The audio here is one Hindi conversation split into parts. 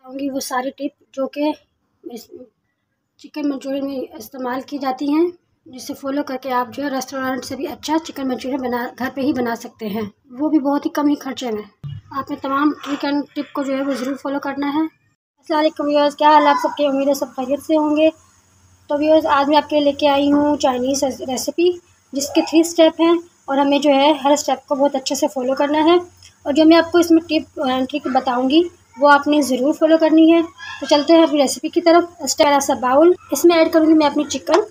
बताऊँगी वो सारी टिप जो कि चिकन मंचूरियन में इस्तेमाल की जाती हैं, जिसे फ़ॉलो करके आप जो है रेस्टोरेंट से भी अच्छा चिकन मंचूरियन घर पे ही बना सकते हैं, वो भी बहुत ही कम ही खर्चे में। आपने तमाम ट्रिक एंड टिप को जो है वो ज़रूर फ़ॉलो करना है। अस्सलाम वालेकुम व्यूअर्स, क्या हाल आप सबके? उम्मीद है सब खैरियत से होंगे। तो व्यूअर्स, आज मैं आपके लिए लेके आई हूँ चाइनीज़ रेसिपी, जिसके 3 स्टेप हैं और हमें जो है हर स्टेप को बहुत अच्छे से फ़ॉलो करना है। और जो मैं आपको इसमें टिप एंड ट्रिक बताऊँगी वो आपने ज़रूर फ़ॉलो करनी है। तो चलते हैं अपनी रेसिपी की तरफ। स्टेप सा बाउल, इसमें ऐड करूँगी मैं अपनी चिकन।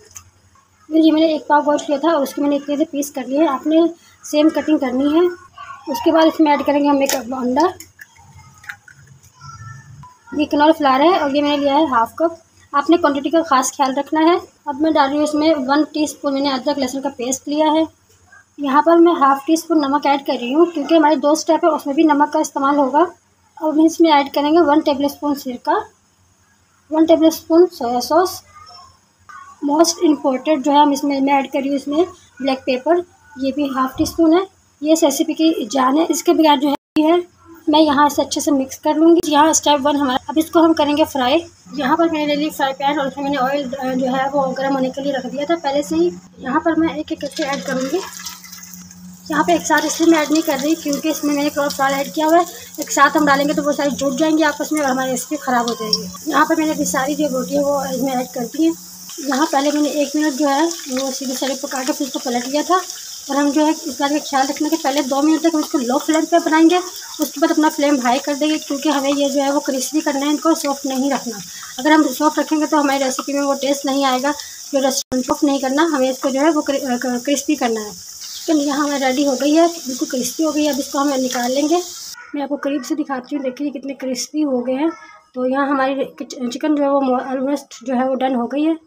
ये मैंने 1 पाव गोश्त लिया था और उसके मैंने इतने से पीस कर लिए हैं। आपने सेम कटिंग करनी है। उसके बाद इसमें ऐड करेंगे हम 1 अंडा। ये कनौर फ्लावर है और ये मैंने लिया है 1/2 कप। आपने क्वांटिटी का ख़ास ख्याल रखना है। अब मैं डाल रही हूँ इसमें 1 टीस्पून मैंने अदरक लहसुन का पेस्ट लिया है। यहाँ पर मैं 1/2 टीस्पून नमक ऐड कर रही हूँ, क्योंकि हमारे 2 स्टेप है उसमें भी नमक का इस्तेमाल होगा। अब इसमें ऐड करेंगे 1 टेबलस्पून सिरका, 1 tablespoon soya sauce. Most important जो है हम इसमें मैं ऐड कर रही हूँ इसमें ब्लैक पेपर, ये भी 1/2 टीस्पून है। ये इस रेसिपी की जान है, इसके बगैर जो है मैं यहाँ से अच्छे से मिक्स कर लूँगी। यहाँ स्टेप 1 हमारा। अब इसको हम करेंगे फ्राई। यहाँ पर मैंने ले ली फ्राई पैन और उसमें मैंने ऑयल जो है वो गर्म होने के लिए रख दिया था पहले से ही। यहाँ पर मैं एक एक करके ऐड करूँगी। यहाँ पे एक साथ इसलिए मैं ऐड नहीं कर रही क्योंकि इसमें मैंने कनौर फ्लावर ऐड किया हुआ है। एक साथ हम डालेंगे तो वो सारी जुड़ जाएंगी आपस में और हमारी रेसिपी ख़राब हो जाएगी। यहाँ पर मैंने अभी सारी जो रोटी है वो इसमें ऐड कर दी है। यहाँ पहले मैंने 1 मिनट जो है वो सीधे साइड पका के फिर उसको पलट लिया था। और हम जो है इस बात का ख्याल रखना कि पहले 2 मिनट तक हम इसको लो फ्लेम पे बनाएंगे, उसके बाद अपना फ्लेम हाई कर देंगे, क्योंकि हमें ये जो है वो क्रिस्पी करना है, इनको सॉफ्ट नहीं रखना। अगर हम सॉफ्ट रखेंगे तो हमारी रेसिपी में वो टेस्ट नहीं आएगा। जो रेस्टोरेंट सॉफ्ट नहीं करना, हमें इसको जो है वो क्रिस्पी करना है। चिकन यहाँ हमारी रेडी हो गई है, बिल्कुल क्रिस्पी हो गई है। अब इसको हम निकाल लेंगे। मैं आपको करीब से दिखाती हूँ, देखिए कितने क्रिस्पी हो गए हैं। तो यहाँ हमारी चिकन जो है वो ऑलमोस्ट जो है वो डन हो गई है।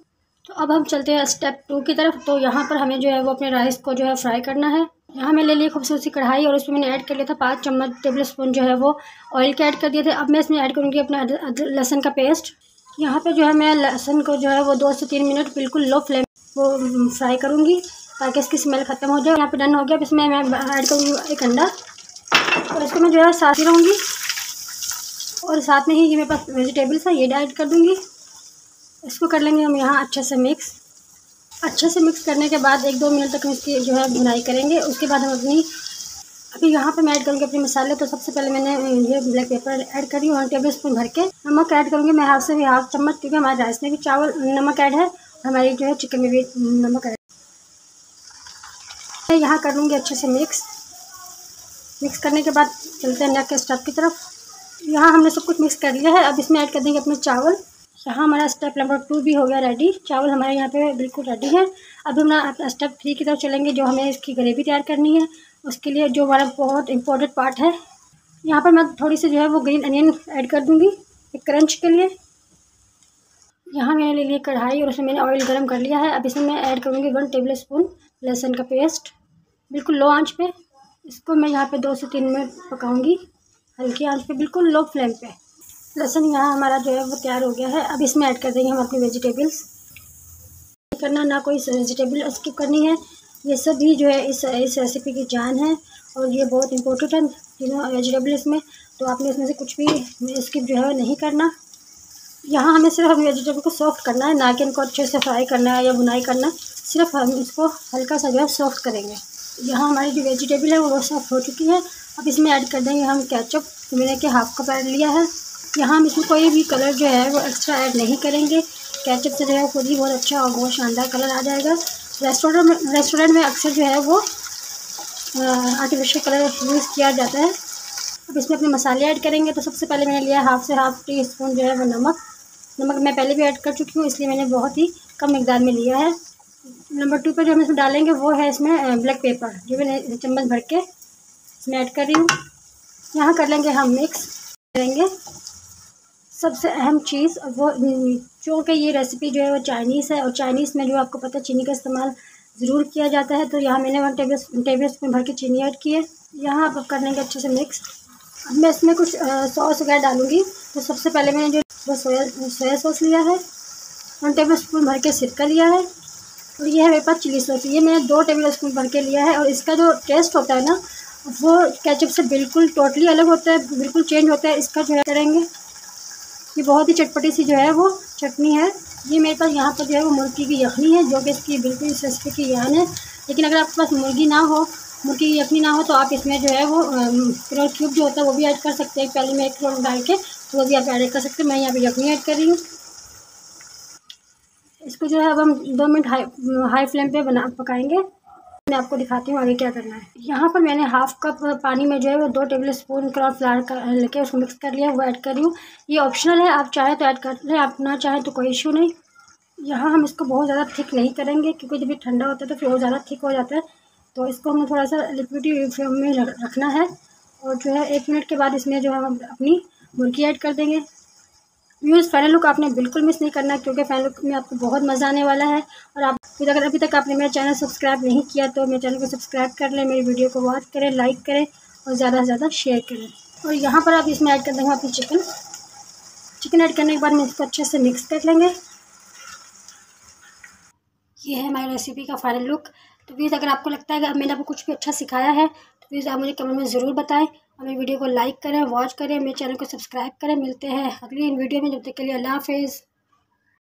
तो अब हम चलते हैं स्टेप 2 की तरफ। तो यहाँ पर हमें जो है वो अपने राइस को जो है फ्राई करना है। यहाँ मैं ले ली खूबसूरत सी कढ़ाई और उसमें मैंने ऐड कर लिया था 5 टेबल स्पून जो है वो ऑयल के ऐड कर दिए थे। अब मैं इसमें ऐड करूँगी अपना लहसुन का पेस्ट। यहाँ पे जो है मैं लहसुन को जो है वो 2 से 3 मिनट बिल्कुल लो फ्लेम वो फ्राई करूँगी, ताकि इसकी स्मेल ख़त्म हो जाए। यहाँ पे डन हो गया। अब इसमें मैं ऐड करूँगी 1 अंडा और इसको मैं जो है साथ ही रहूँगी। और साथ में ही ये मेरे पास वेजिटेबल्स है, ये ऐड कर दूँगी। इसको कर लेंगे हम यहाँ अच्छे से मिक्स। अच्छे से मिक्स करने के बाद 1-2 मिनट तक हम इसकी जो है भुनाई करेंगे। उसके बाद हम अभी यहाँ पे मैं ऐड करूँगी अपने मसाले। तो सबसे पहले मैंने ये ब्लैक पेपर ऐड करी 1 टेबल स्पून भर के। नमक ऐड करूँगी मैं हाफ से भी 1/2 चम्मच, क्योंकि हमारे राइस में भी चावल नमक ऐड है और हमारी जो है चिकन में भी नमक ऐड। मैं यहाँ कर लूँगी अच्छे से मिक्स करने के बाद चलते हैं नेक्स्ट स्टेप की तरफ। यहाँ हमने सब कुछ मिक्स कर लिया है। अब इसमें ऐड कर देंगे अपने चावल। यहाँ हमारा स्टेप नंबर 2 भी हो गया रेडी। चावल हमारे यहाँ पे बिल्कुल रेडी है। अब हम अपना स्टेप 3 की तरफ चलेंगे, जो हमें इसकी ग्रेवी तैयार करनी है। उसके लिए जो हमारा बहुत इंपॉर्टेंट पार्ट है, यहाँ पर मैं थोड़ी सी जो है वो ग्रीन अनियन ऐड कर दूँगी एक क्रंच के लिए। यहाँ मैंने ले लिया कढ़ाई और उसमें मैंने ऑयल गर्म कर लिया है। अब इसमें मैं ऐड करूँगी 1 टेबल स्पून लहसुन का पेस्ट, बिल्कुल लो आँच पे। इसको मैं यहाँ पे 2 से 3 मिनट पकाऊँगी, हल्की आँच पे, बिल्कुल लो फ्लेम पे। लहसुन यहाँ हमारा जो है वो तैयार हो गया है। अब इसमें ऐड कर देंगे हम अपनी वेजिटेबल्स। करना ना कोई वेजिटेबल स्किप करनी है, ये सभी जो है इस रेसिपी की जान है और ये बहुत इंपॉर्टेंट है तीनों वेजिटेबल इसमें। तो आपने इसमें से कुछ भी स्किप जो है नहीं करना। यहाँ हमें सिर्फ अपनी वेजिटेबल को सॉफ्ट करना है, ना कि इनको अच्छे से फ्राई करना है या बुनाई करना है। सिर्फ हम इसको हल्का सा जो है सॉफ्ट करेंगे। यहाँ हमारी जो वेजिटेबल है वो सॉफ्ट हो चुकी है। अब इसमें ऐड कर देंगे हम केचप, मैंने के 1/2 कप ऐड लिया है। यहाँ हम इसमें कोई भी कलर जो है वो एक्स्ट्रा ऐड नहीं करेंगे। केचप से जो है खुद ही बहुत अच्छा और बहुत शानदार कलर आ जाएगा। रेस्टोरेंट में अक्सर जो है वो आर्टिफिशियल कलर यूज़ किया जाता है। अब इसमें अपने मसाले ऐड करेंगे। तो सबसे पहले मैंने लिया 1/2 टीस्पून जो है वो नमक मैं पहले भी ऐड कर चुकी हूँ, इसलिए मैंने बहुत ही कम मिकदार में लिया है। नंबर 2 पर जो हम इसमें डालेंगे वो है इसमें ब्लैक पेपर, जो मैंने चम्मच भर के इसमें ऐड कर रही हूँ। यहाँ कर लेंगे हम मिक्स करेंगे। सबसे अहम चीज़ वो, क्योंकि ये रेसिपी जो है वो चाइनीज़ है और चाइनीज़ में जो आपको पता है चीनी का इस्तेमाल ज़रूर किया जाता है। तो यहाँ मैंने 1 टेबल स्पून भर के चीनी ऐड की है। यहाँ अब कर लेंगे अच्छे से मिक्स। अब मैं इसमें कुछ सॉस वगैरह डालूँगी। तो सबसे पहले मैंने जो वो सोया सॉस लिया है, 1 टेबल स्पून भर के सिरका लिया है और ये है मेरे पास चिली सॉस, ये मैंने 2 टेबल स्पून भर के लिया है। और इसका जो टेस्ट होता है ना वो केचप से बिल्कुल टोटली अलग होता है, बिल्कुल चेंज होता है। इसका जो है करेंगे ये बहुत ही चटपटी सी जो है वो चटनी है। ये मेरे पास यहाँ पर जो है वो मुर्गी की यखनी है, जो कि इसकी बिल्कुल इस रेसिपी की जान है। लेकिन अगर आपके पास मुर्गी की यखनी ना हो तो आप इसमें जो है वो क्रोल क्यूब जो होता है वो भी ऐड कर सकते हैं। पहले मैं एक क्रोल डाल के तो वो भी आप ऐड कर सकते हैं। मैं यहाँ पे यखनी ऐड कर रही हूँ। इसको जो है अब हम 2 मिनट हाई फ्लेम पे पकाएंगे। मैं आपको दिखाती हूँ आगे क्या करना है। यहाँ पर मैंने हाफ कप पानी में जो है वो 2 टेबल स्पून कॉर्नफ्लावर का लेके उसको मिक्स कर लिया, वो ऐड कर रही हूँ। ये ऑप्शनल है, आप चाहे तो ऐड कर लें, आप ना चाहें तो कोई इशू नहीं। यहाँ हम इसको बहुत ज़्यादा थिक नहीं करेंगे क्योंकि जब ये ठंडा होता है तो फिर और ज़्यादा थिक हो जाता है। तो इसको हमें थोड़ा सा लिक्विडी फ्लेम में रखना है। और जो है 1 मिनट के बाद इसमें जो है हम अपनी मुर्गी ऐड कर देंगे। व्यूअर्स, फाइनल लुक आपने बिल्कुल मिस नहीं करना क्योंकि फाइनल लुक में आपको बहुत मज़ा आने वाला है। और आप अगर अभी तक आपने मेरा चैनल सब्सक्राइब नहीं किया तो मेरे चैनल को सब्सक्राइब कर लें, मेरी वीडियो को वॉच करें, लाइक करें और ज़्यादा से ज़्यादा शेयर करें। और यहाँ पर आप इसमें ऐड कर देंगे अपनी चिकन ऐड करने के बाद में इसको अच्छे से मिक्स कर लेंगे। ये है हमारी रेसिपी का फाइनल लुक। तो प्लीज़ अगर आपको लगता है कि मैंने आपको कुछ भी अच्छा सिखाया है तो प्लीज़ आप मुझे कमेंट में ज़रूर बताएं और मेरी वीडियो को लाइक करें, वॉच करें, मेरे चैनल को सब्सक्राइब करें। मिलते हैं अगली वीडियो में, जब तक के लिए अल्लाह हाफिज़।